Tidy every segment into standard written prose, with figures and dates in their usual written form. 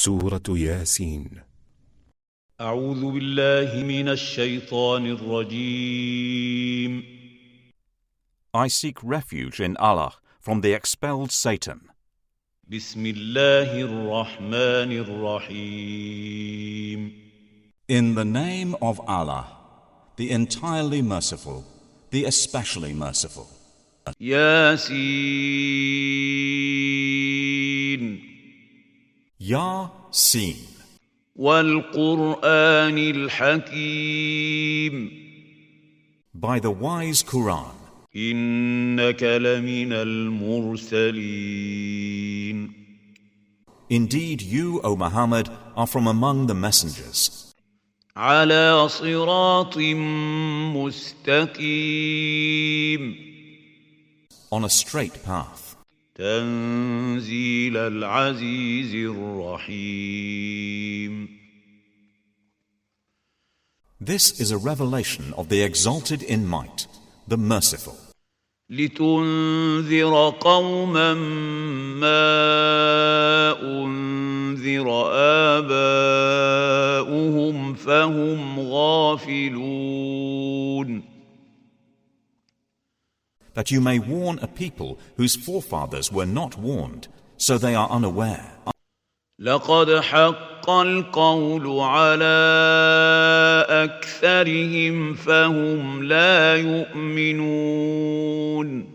Surah Yâ-sîn. أعوذ بالله من الشيطان الرجيم. I seek refuge in Allah from the expelled Satan. بسم الله الرحمن الرحيم. In the name of Allah, the entirely merciful, the especially merciful. Yâ-sîn. Yâ-sîn. والقرآن الحكيم. By the wise Quran. إنك لمن المرسلين. Indeed, you, O Muhammad, are from among the messengers. على صراط مستقيم. On a straight path. تنزيل العزيز الرحيم. This is a revelation of the exalted in might, the merciful. لتنذر قوما ما أنذر آباؤهم فهم غافلون. That you may warn a people whose forefathers were not warned, so they are unaware. لقد حق القول على أكثرهم فهم لا يؤمنون.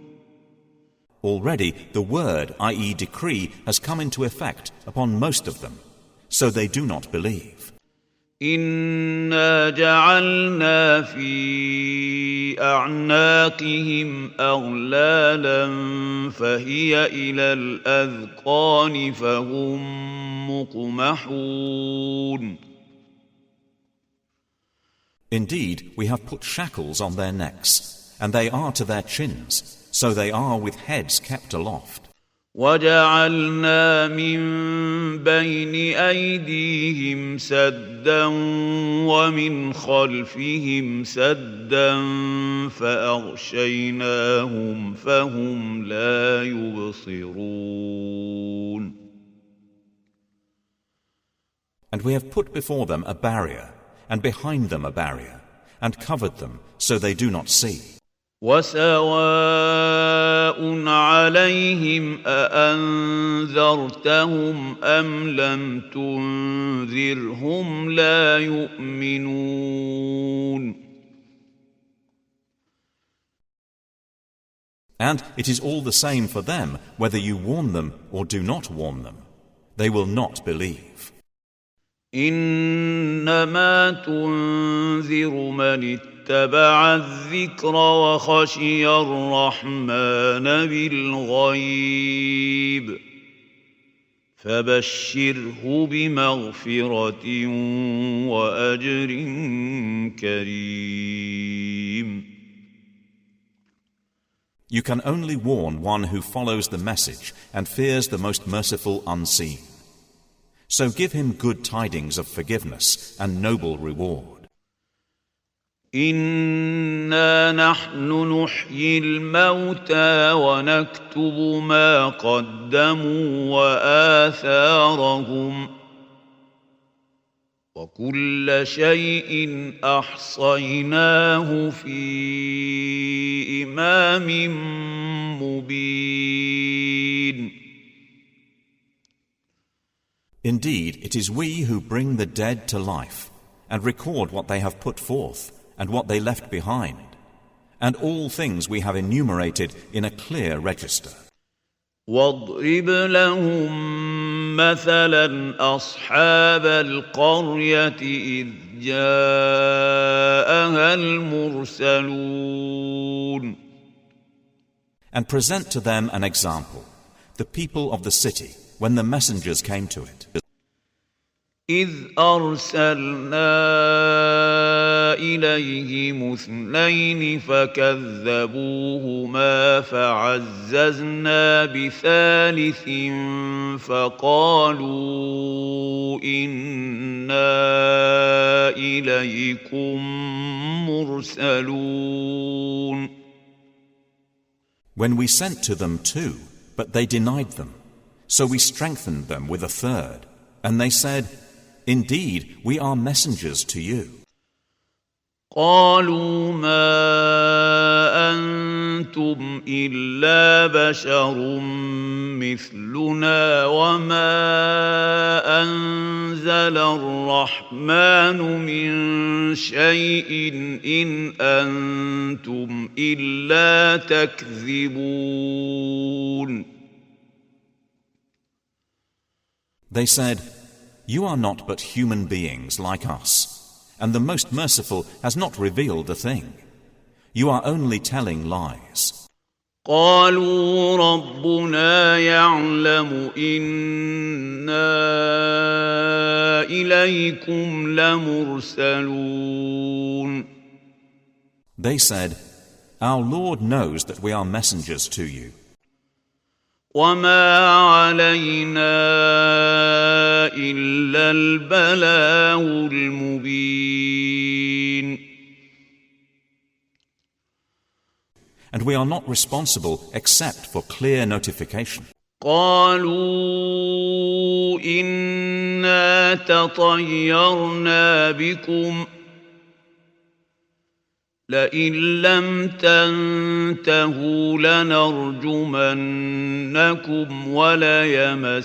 Already the word, i.e. decree, has come into effect upon most of them, so they do not believe. إنا جعلنا في أعناقهم أغلالا فهي إلى الأذقان فهم مقمحون. Indeed, we have put shackles on their necks, and they are to their chins, so they are with heads kept aloft. وجعلنا من بين أيديهم سدا ومن خلفهم سدا فأغشيناهم فهم لا يبصرون. And we have put before them a barrier, and behind them a barrier, and covered them so they do not see. وسواء عليهم أأنذرتهم أم لم تنذرهم لا يؤمنون. And it is all the same for them whether you warn them or do not warn them. They will not believe. إنما تنذر من اتبع الذكر وخشي الرحمن بالغيب فبشره بمغفرة وأجر كريم. You can only warn one who follows the message and fears the most merciful unseen. So give him good tidings of forgiveness and noble reward. إنا نحن نحيي الموتى ونكتب ما قدموا وآثارهم وكل شيء أحصيناه في إمام مبين. Indeed, it is we who bring the dead to life and record what they have put forth and what they left behind, and all things we have enumerated in a clear register. واضرب لهم مثلا أصحاب القرية إذ جاءها المرسلون. And present to them an example, the people of the city, when the messengers came to it. إذ أرسلنا إليهم اثنين فكذبوهما فعززنا بثالث فقالوا إنا إليكم مرسلون. When we sent to them two, but they denied them, so we strengthened them with a third. And they said, Indeed, we are messengers to you. قالوا ما أنتم إلا بشر مثلنا وما أنزل الرحمن من شيء إن أنتم إلا تكذبون. They said, You are not but human beings like us, and the Most Merciful has not revealed a thing. You are only telling lies. قالوا ربنا يعلم إنا إليكم لمرسلون. They said, Our Lord knows that we are messengers to you. وما علينا إلا البلاغ المبين. And we are not responsible except for clear notification. قالوا إنا تطيرنا بكم لئن لم تنتهوا لنرجمنكم وليمسنكم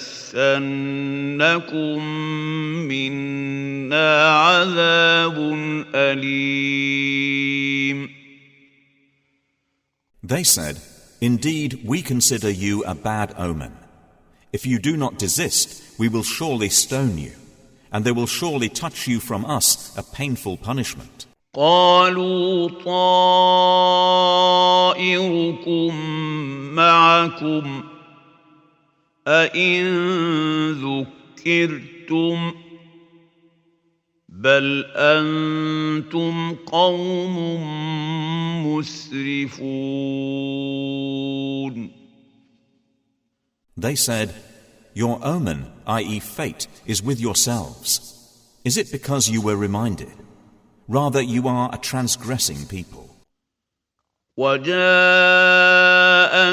منا عذاب أليم. They said, Indeed, we consider you a bad omen. If you do not desist, we will surely stone you, and there will surely touch you from us a painful punishment. قالوا طائركم معكم أئن ذكرتم بل أنتم قوم مسرفون. They said, Your omen, i.e. fate, is with yourselves. Is it because you were reminded? Rather, you are a transgressing people. وجاء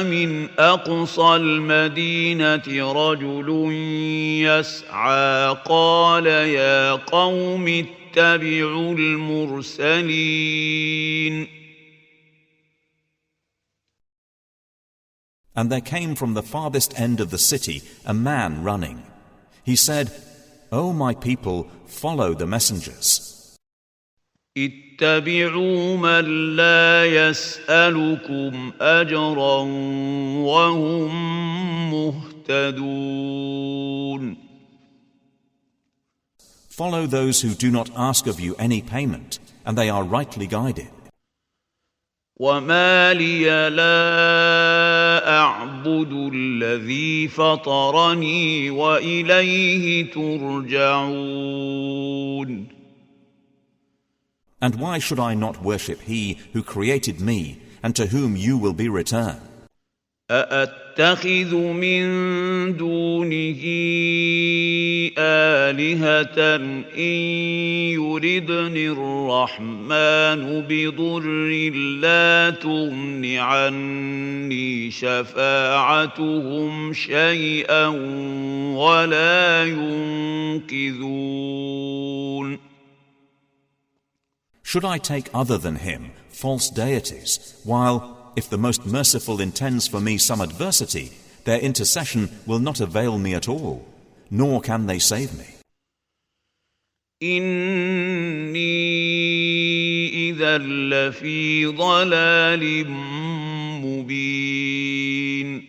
من أقصى المدينة رجل يسعى قال يا قوم اتبعوا المرسلين. And there came from the farthest end of the city a man running. He said, O my people, follow the messengers. اتبعوا من لا يسألكم أجرا وهم مهتدون. Follow those who do not ask of you any payment, and they are rightly guided. وما لي لا أعبد الذي فطرني وإليه ترجعون. And why should I not worship He who created me and to whom you will be returned? أأتخذ من دونه آلهة إن يردني الرحمن بضر لا تغن عني شفاعتهم شيئا ولا ينقذون. Should I take other than Him false deities, while, if the Most Merciful intends for me some adversity, their intercession will not avail me at all, nor can they save me? إني إذا لفي ضلال مبين.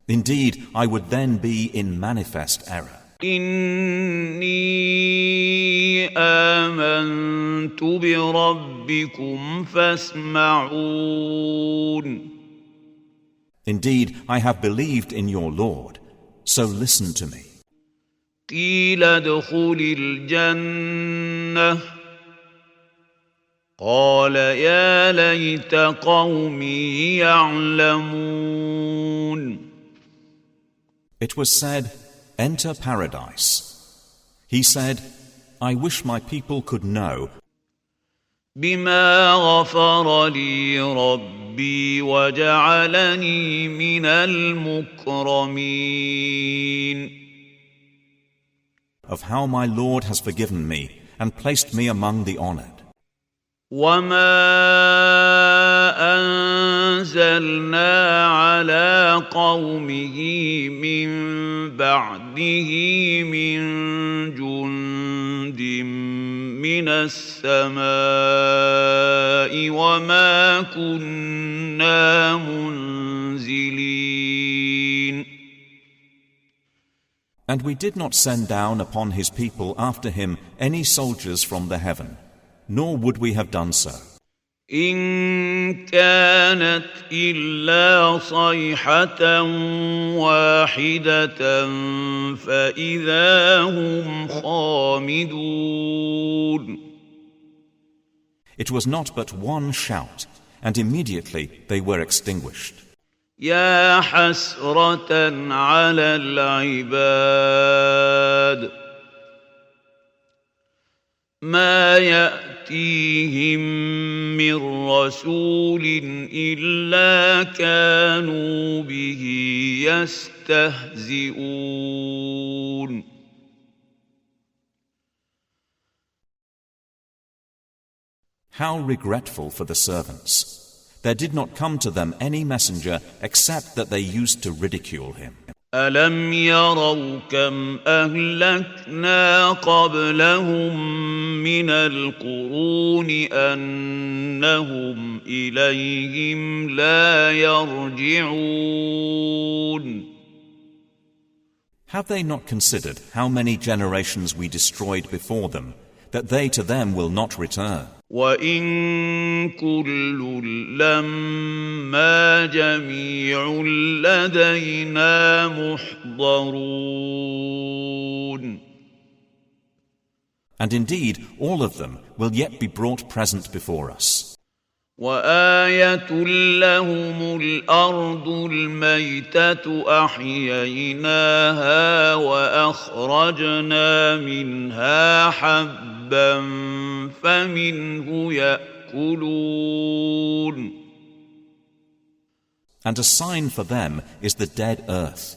Indeed, I would then be in manifest error. إني آمنت بربكم فاسمعون. Indeed, I have believed in your Lord, so listen to me. قيل ادخل الجنة قال يا ليت قومي يعلمون. It was said, Enter paradise. He said, I wish my people could know بما غفر لي ربي وجعلني من المكرمين. of how my Lord has forgiven me and placed me among the honored. وما أنزلنا على قومه من بعده من جند من السماء وما كنا منزلين. And we did not send down upon his people after him any soldiers from the heaven, nor would we have done so. إن كانت إلا صيحة واحدة فإذا هم خامدون. It was not but one shout, and immediately they were extinguished. يا حسرة على العباد ما يأتيهم من رسول إلا كانوا به يستهزئون. How regretful for the servants! There did not come to them any messenger except that they used to ridicule him. ألم يروا كم أهلكنا قبلهم من القرون أنهم إليهم لا يرجعون. Have they not considered how many generations we destroyed before them, that they to them will not return? وَإِن كُلٌّ لَّمَّا جَمِيعٌ لَّدَيْنَا مُحْضَرُونَ. And indeed, all of them will yet be brought present before us. وَآيَةٌ لَّهُمُ الْأَرْضُ الْمَيْتَةُ أَحْيَيْنَاهَا وَأَخْرَجْنَا مِنْهَا حَبًّا فَمِنْهُ يَأْكُلُونَ. And a sign for them is the dead earth.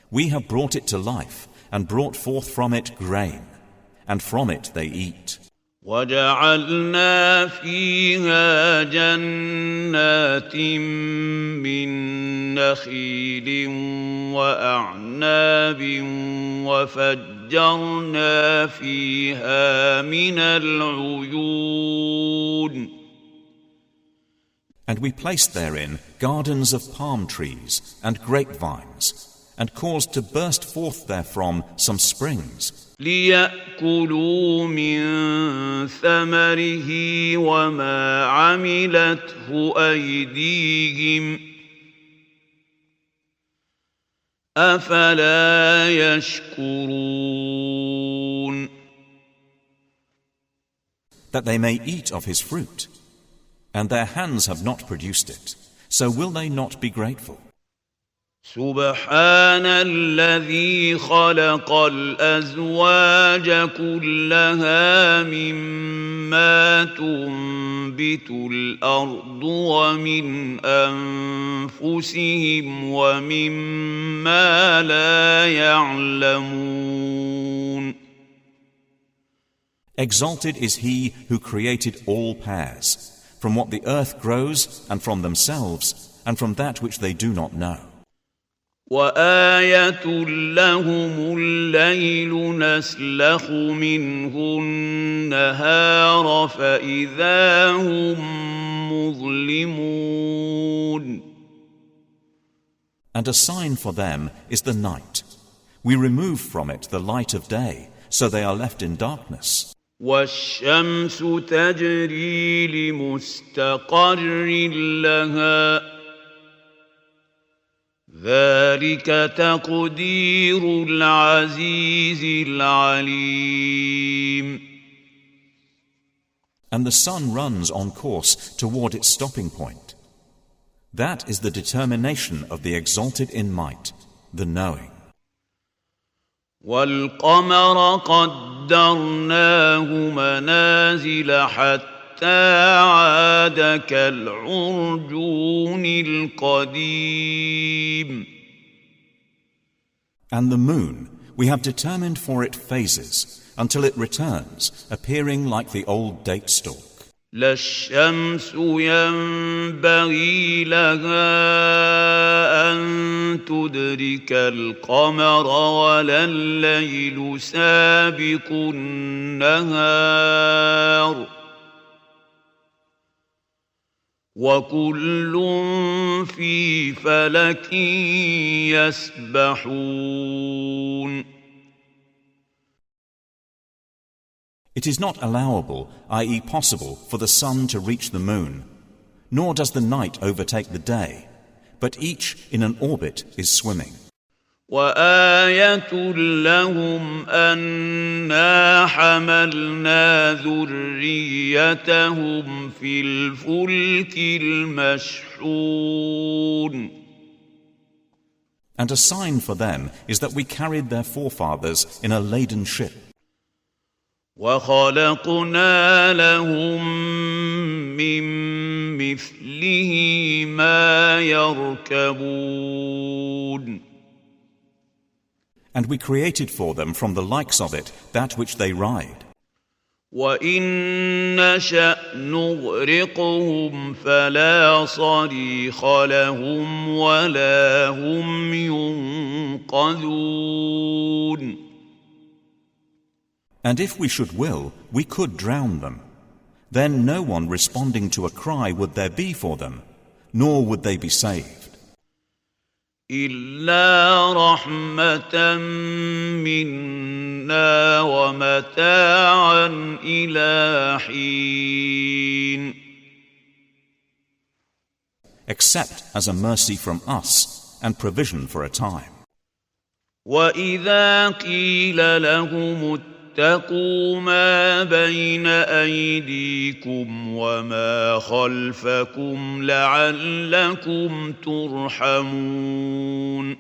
We have brought it to life and brought forth from it grain, and from it they eat. وَجَعَلْنَا فِيهَا جَنَّاتٍ مِّن نَّخِيلٍ وَأَعْنَابٍ وَفَجَّرْنَا فِيهَا مِنَ الْعُيُونِ. And we placed therein gardens of palm trees and grapevines, and caused to burst forth therefrom some springs. لِيَأْكُلُوا مِن ثَمَرِهِ وَمَا عَمِلَتْهُ أَيْدِيهِمْ أَفَلَا يَشْكُرُونَ. That they may eat of his fruit, and their hands have not produced it, so will they not be grateful? سبحان الذي خلق الأزواج كلها مما تنبت الأرض ومن أنفسهم ومما لا يعلمون. Exalted is he who created all pairs, from what the earth grows and from themselves and from that which they do not know. وآية لهم الليل نسلخ منه النهار فإذا هم مظلمون. And a sign for them is the night. We remove from it the light of day, so they are left in darkness. والشمس تجري لمستقر لها ذلك تقدير العزيز العليم. And the sun runs on course toward its stopping point. That is the determination of the exalted in might, the knowing. والقمر قدرناه منازل حتى عاد كالعرجون القديم. And the moon we have determined for it phases until it returns, appearing like the old date stalk. لا الشمس ينبغي لها أن تدرك القمر ولا الليل سابق النهار وكل في فلك يسبحون. It is not allowable, i.e. possible, for the sun to reach the moon, nor does the night overtake the day, but each in an orbit is swimming. وآية لهم أنا حملنا ذريتهم في الفلك المشحون. And a sign for them is that we carried their forefathers in a laden ship. وخلقنا لهم من مثله ما يركبون. And we created for them from the likes of it that which they ride. وَإِن نَّشَأْ نُغْرِقْهُمْ فَلَا صَرِيخَ لَهُمْ وَلَا هُمْ يُنقَذُونَ. And if we should will, we could drown them. Then no one responding to a cry would there be for them, nor would they be saved. إِلَّا رَحْمَةً مِّنَّا وَمَتَاعًا إِلَىٰ حِينٍ. Except as a mercy from us and provision for a time. وَإِذَا قِيلَ لَهُمُ اتقوا ما بين أيديكم وما خلفكم لعلكم ترحمون.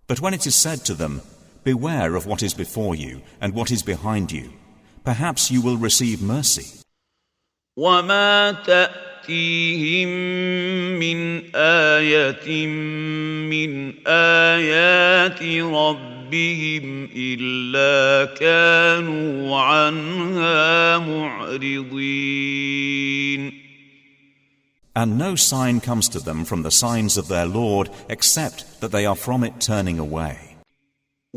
But when it is said to them, beware of what is before you and what is behind you, perhaps you will receive mercy. وما تأتيهم من آية من آيات ربهم إلا كانوا عنها معرضين. And no sign comes to them from the signs of their Lord except that they are from it turning away.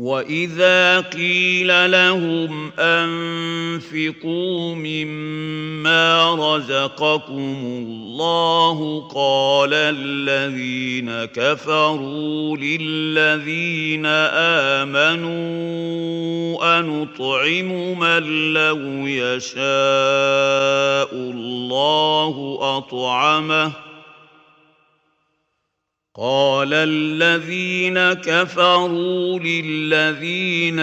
وَإِذَا قِيلَ لَهُمْ أَنفِقُوا مِمَّا رَزَقَكُمُ اللَّهُ قَالَ الَّذِينَ كَفَرُوا لِلَّذِينَ آمَنُوا أَنُطْعِمُ مَن لَّوْ يَشَاءُ اللَّهُ أَطْعَمَهُ قال الذين كفروا للذين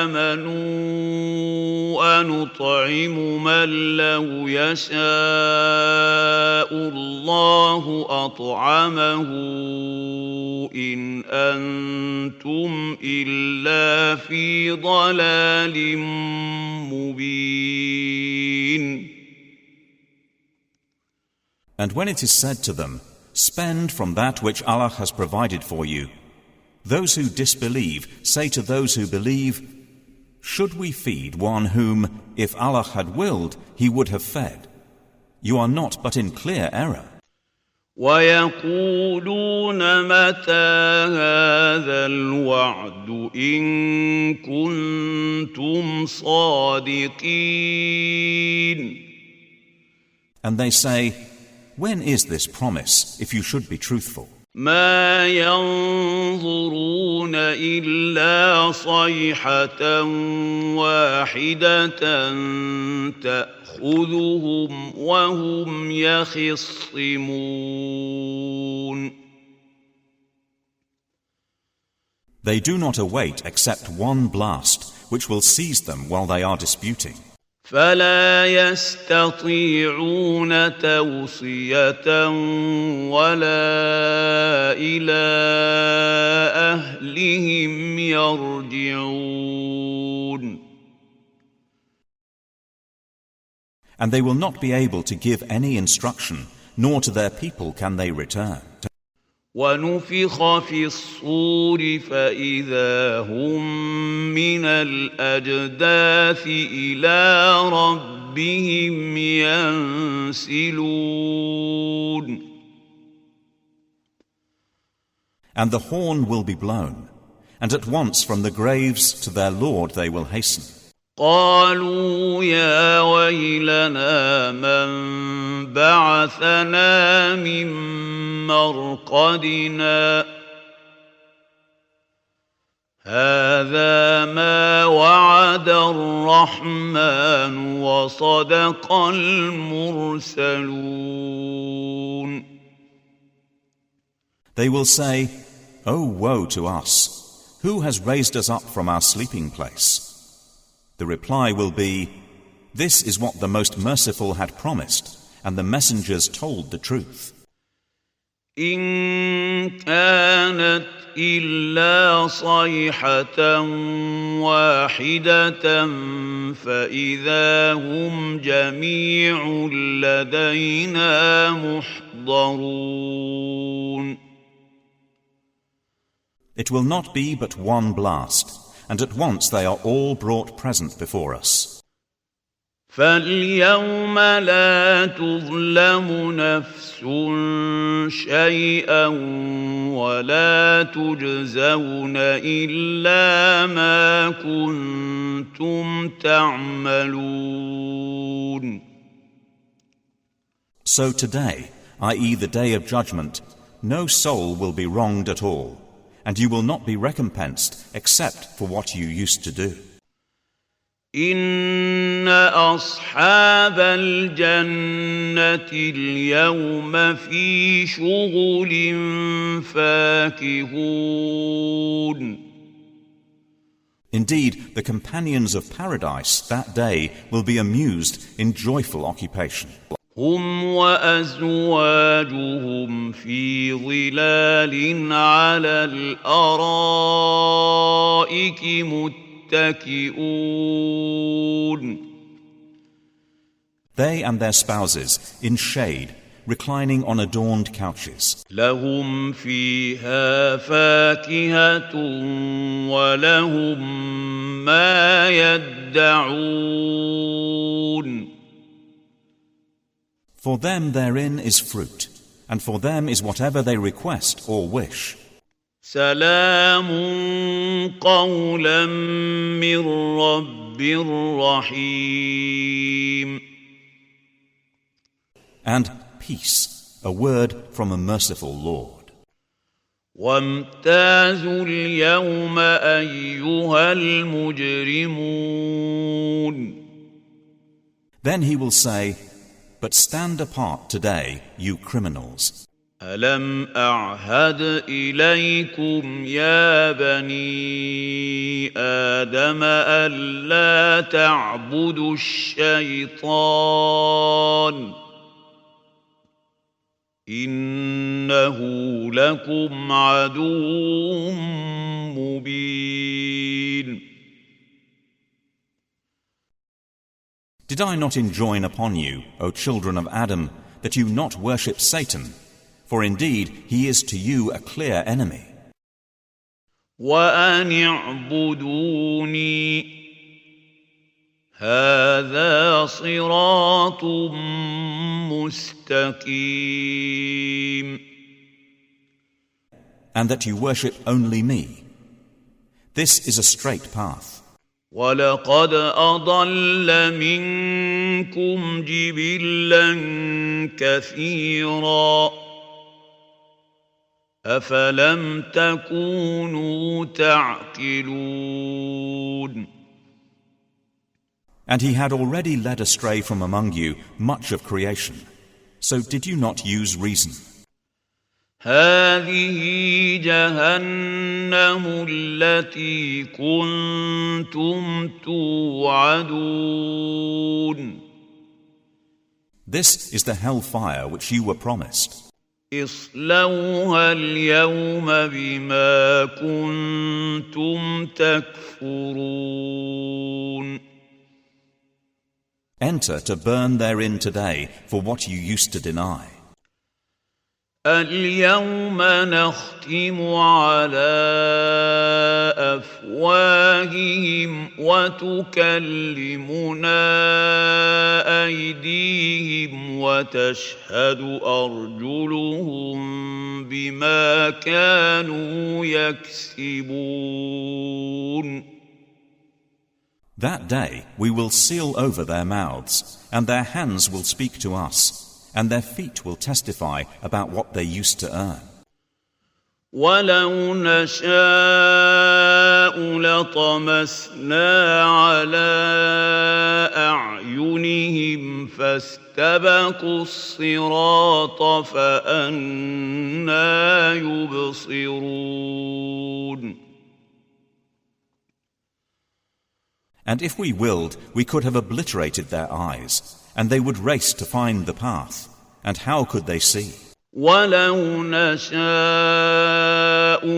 آمنوا أنطعم من لو يشاء الله أطعمه إن أنتم إلا في ضلال مبين. And when it is said to them, spend from that which Allah has provided for you, those who disbelieve say to those who believe, should we feed one whom, if Allah had willed, He would have fed? You are not but in clear error. وَيَقُولُونَ مَتَى هَذَا الْوَعْدُ إِن كُنتُمْ صَادِقِينَ. And they say, when is this promise, if you should be truthful? ما ينظرون إلا صيحة واحدة تأخذهم وهم يخصمون. They do not await except one blast, which will seize them while they are disputing. فلا يستطيعون توصية ولا إلى أهلهم يرجعون. And they will not be able to give any instruction, nor to their people can they return. ونفخ في الصور فإذا هم من الأجداث إلى ربهم ينسلون. And the horn will be blown, and at once from the graves to their Lord they will hasten. قالوا يا ويلنا من بعثنا من مرقدنا هذا ما وعد الرحمن وصدق المرسلون. They will say, "Oh, woe to us! Who has raised us up from our sleeping place?" The reply will be, "This is what the Most Merciful had promised, and the messengers told the truth." إن كانت إلا صيحة واحدة فإذا هم جميع لدينا محضرون. It will not be but one blast, and at once they are all brought present before us. فاليوم لا تظلم نفس شيئا ولا تجزون إلا ما كنتم تعملون. So today, i.e. the day of judgment, no soul will be wronged at all, and you will not be recompensed except for what you used to do. إن أصحاب الجنة اليوم في شغل فاكهون. Indeed, the companions of paradise that day will be amused in joyful occupation. هم وأزواجهم في ظلال على الأرائك متكئون. They and their spouses, in shade, reclining on adorned couches. لهم فيها فاكهة ولهم ما يدعون. For them therein is fruit, and for them is whatever they request or wish. سلام قولا من رب رحيم. And peace, a word from a merciful Lord. وامتازوا اليوم أيها المجرمون. Then he will say, "But stand apart today, you criminals. ألم أعهد إليكم يا بني آدم ألا تعبدوا الشيطان إنه لكم عدو مبين. Did I not enjoin upon you, O children of Adam, that you not worship Satan? For indeed he is to you a clear enemy. وأن اعبدوني هذا صراط مستقيم. And that you worship only me. This is a straight path. ولقد أضل منكم جبلا كثيرا أفلم تكونوا تعقلون. And he had already led astray from among you much of creation. So did you not use reason? هذه جهنم التي كنتم توعدون. This is the hellfire which you were promised. اصلوها اليوم بما كنتم تكفرون. Enter to burn therein today for what you used to deny. اليوم نختم على أفواههم وتكلمنا أيديهم وتشهد أرجلهم بما كانوا يكسبون. That day we will seal over their mouths, and their hands will speak to us, and their feet will testify about what they used to earn. وَلَوْ نَشَاءُ لَطَمَسْنَا عَلَى أَعْيُنِهِمْ فَاسْتَبَقُوا الصِّرَاطَ فَأَنَّىٰ يُبْصِرُونَ. And if we willed, we could have obliterated their eyes, and they would race to find the path. And how could they see? وَلَوْ نَشَاءُ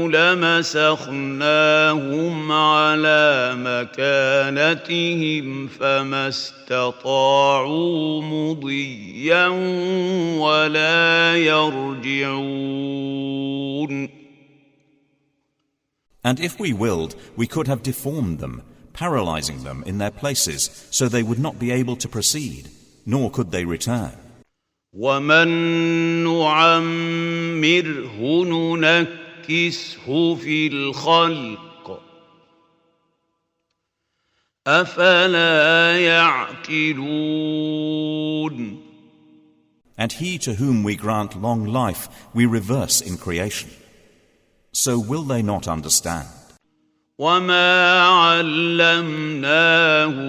لَمَسَخْنَاهُمْ عَلَى مَكَانَتِهِمْ فَمَا اسْتَطَاعُوا مُضِيًّا وَلَا يَرْجِعُونَ. And if we willed, we could have deformed them, paralyzing them in their places, so they would not be able to proceed, nor could they return. وَمَن نُّعَمِّرْهُ نُنَكِّسْهُ فِي الْخَلْقِ أَفَلَا يَعْقِلُونَ. And he to whom we grant long life, we reverse in creation. So will they not understand? وَمَا عَلَّمْنَاهُ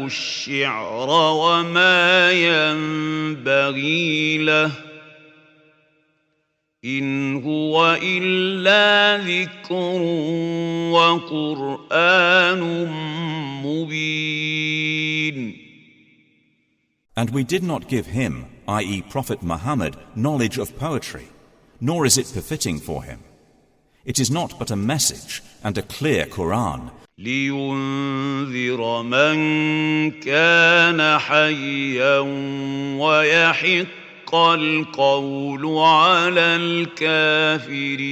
الشِّعْرَ وَمَا يَنبَغِي لَهُ إِنْ هُوَ إِلَّا ذِكْرٌ وَقُرْآنٌ مُبِينٌ. And we did not give him, i.e. Prophet Muhammad, knowledge of poetry, nor is it befitting for him. It is not but a message and a clear Quran. لِيُنذِرَ مَنْ كَانَ حَيًّا وَيَحِقَّ الْقَوْلُ عَلَى الْكَافِرِينَ.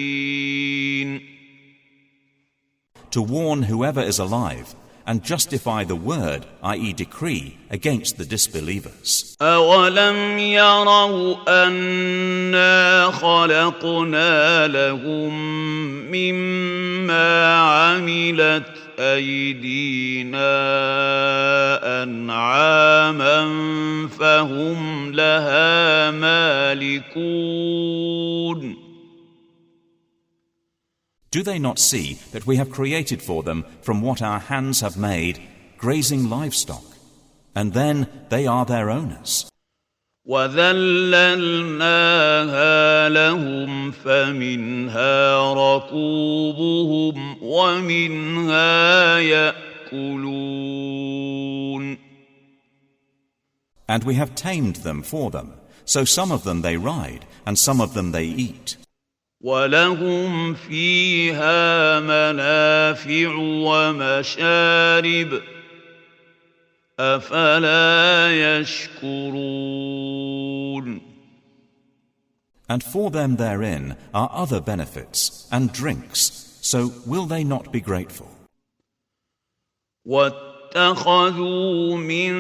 To warn whoever is alive and justify the word, i.e. decree, against the disbelievers. أَوَلَمْ يَرَوْا أَنَّا خَلَقْنَا لَهُم مِّمَّا عَمِلَتْ أَيْدِينَا أَنْعَامًا فَهُمْ لَهَا مَالِكُونَ. Do they not see that we have created for them from what our hands have made, grazing livestock, and then they are their owners? وَذَلَّلْنَاهَا لَهُمْ فَمِنْهَا رَكُوبُهُمْ وَمِنْهَا يَأْكُلُونَ. And we have tamed them for them, so some of them they ride, and some of them they eat. وَلَهُمْ فِيهَا مَنَافِعُ وَمَشَارِبُ أَفَلَا يَشْكُرُونَ. And for them therein are other benefits and drinks, so will they not be grateful? وَاتَّخَذُوا مِن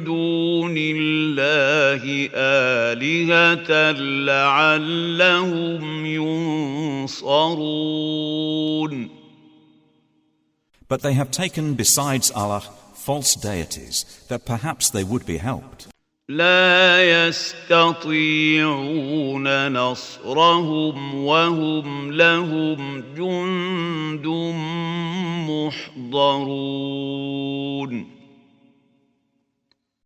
دُونِ اللَّهِ آلِهَةً لَعَلَّهُمْ يُنصَرُونَ. But they have taken besides Allah false deities, that perhaps they would be helped. لا يستطيعون نصرهم وهم لهم جند محضرون.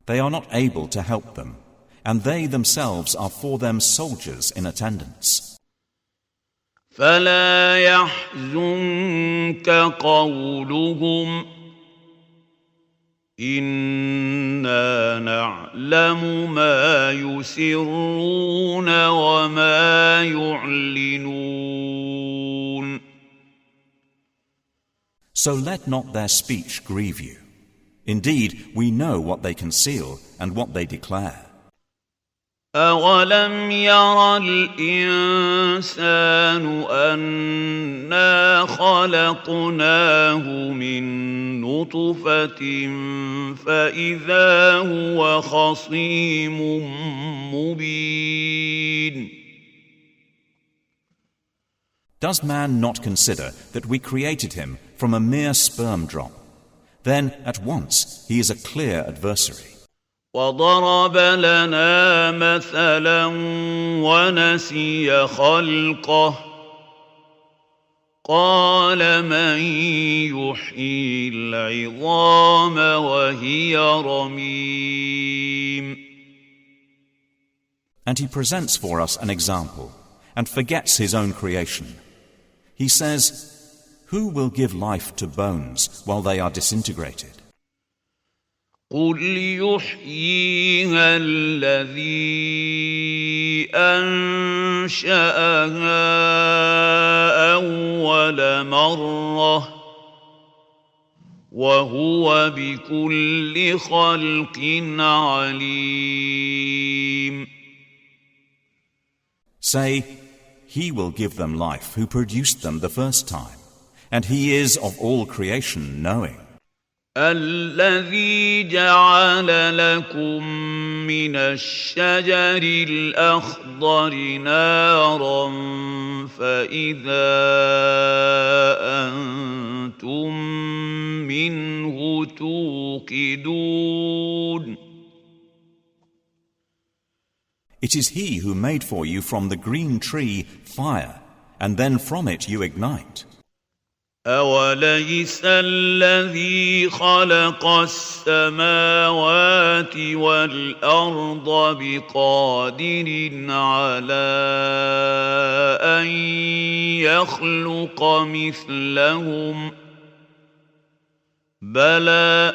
They are not able to help them, and they themselves are for them soldiers in attendance. فلا يحزنك قولهم إنا نعلم ما يسرون وما يعلنون. So let not their speech grieve you. Indeed, we know what they conceal and what they declare. أَوَلَمْ يَرَ الْإِنسَانُ أَنَّا خَلَقْنَاهُ مِن نُّطْفَةٍ فَإِذَا هُوَ خَصِيمٌ مُّبِينٌ. Does man not consider that we created him from a mere sperm drop? Then at once he is a clear adversary. وَضَرَبَ لَنَا مَثَلًا وَنَسِيَ خَلْقَهُ قَالَ مَن يُحْيِي الْعِظَامَ وَهِيَ رَمِيمٌ. And he presents for us an example and forgets his own creation. He says, "Who will give life to bones while they are disintegrated?" قُلْ يُحْيِيهَا الَّذِي أَنشَأَهَا أَوَّلَ مَرَّةٍ وَهُوَ بِكُلِّ خَلْقٍ عَلِيمٌ. Say, he will give them life who produced them the first time, and he is of all creation knowing. الذي جعل لكم من الشجر الأخضر نارا فإذا أنتم منه توقدون. It is he who made for you from the green tree fire, and then from it you ignite. أَوَلَيْسَ الَّذِي خَلَقَ السَّمَاوَاتِ وَالْأَرْضَ بِقَادِرٍ عَلَىٰ أَن يَخْلُقَ مِثْلَهُم ۚ بَلَىٰ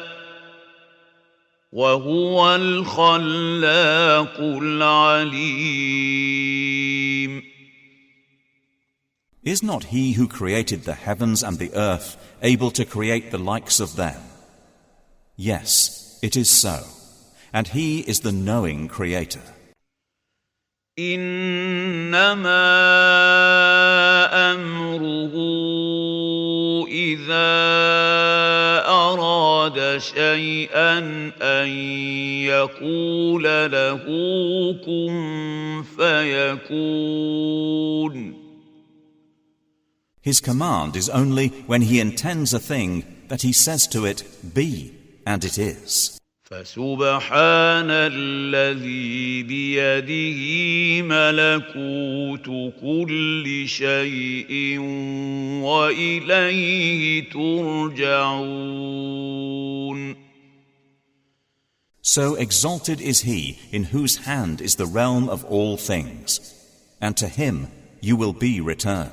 وَهُوَ الْخَلَّاقُ الْعَلِيمُ. Is not he who created the heavens and the earth able to create the likes of them? Yes, it is so, and he is the knowing creator. إِنَّمَا أَمْرُهُ إِذَا أَرَادَ شَيْئًا أَن يَقُولَ لَهُ كُن فَيَكُونُ. His command is only when he intends a thing that he says to it, "Be," and it is. فَسُبْحَانَ الَّذِي بِيَدِهِ مَلَكُوتُ كُلِّ شَيْءٍ وَإِلَيْهِ تُرْجَعُونَ. So exalted is he in whose hand is the realm of all things, and to him you will be returned.